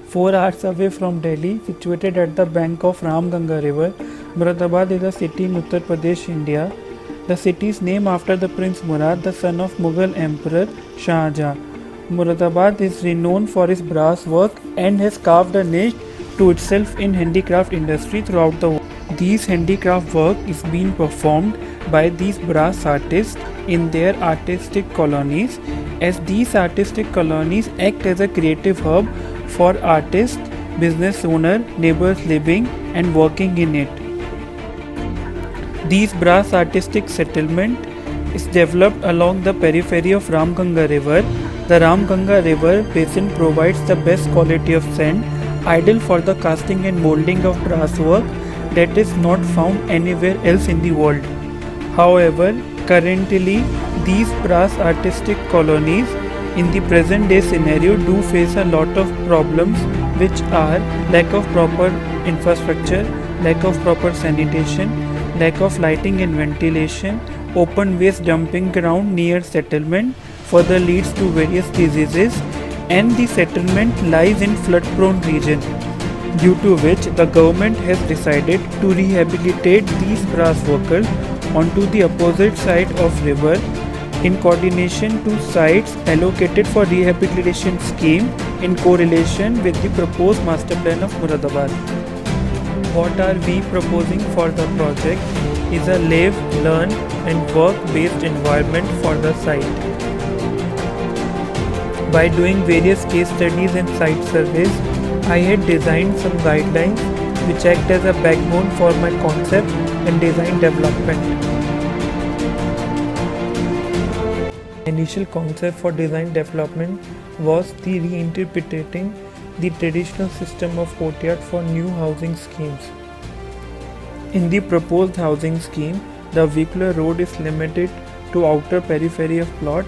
4 hours away from Delhi, situated at the bank of Ramganga river, Muradabad is a city in Uttar Pradesh, India. The city is named after the Prince Murad, the son of Mughal Emperor Shah Jahan. Muradabad is renowned for its brass work and has carved a niche to itself in handicraft industry throughout the world. These handicraft work is being performed by these brass artists in their artistic colonies, as these artistic colonies act as a creative hub for artists, business owner, neighbors living and working in it. These brass artistic settlement is developed along the periphery of Ramganga river. The Ramganga river basin provides the best quality of sand, ideal for the casting and molding of brass work that is not found anywhere else in the world. However, currently these brass artistic colonies in the present day scenario do face a lot of problems, which are lack of proper infrastructure, lack of proper sanitation, lack of lighting and ventilation, open waste dumping ground near settlement further leads to various diseases, and the settlement lies in flood prone region, due to which the government has decided to rehabilitate these brass workers onto the opposite side of river in coordination to sites allocated for rehabilitation scheme in correlation with the proposed master plan of Muradabad. What are we proposing for the project is a live, learn and work based environment for the site. By doing various case studies and site surveys, I had designed some guidelines which act as a backbone for my concept and design development. Initial concept for design development was the reinterpreting the traditional system of courtyard for new housing schemes. In the proposed housing scheme, the vehicular road is limited to outer periphery of plot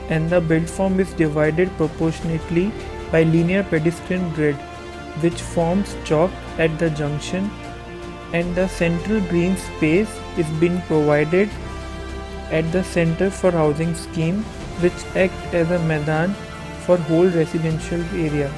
and the build form is divided proportionately by linear pedestrian grid which forms chalk at the junction, and the central green space is being provided at the center for housing scheme which act as a Maidan for whole residential area.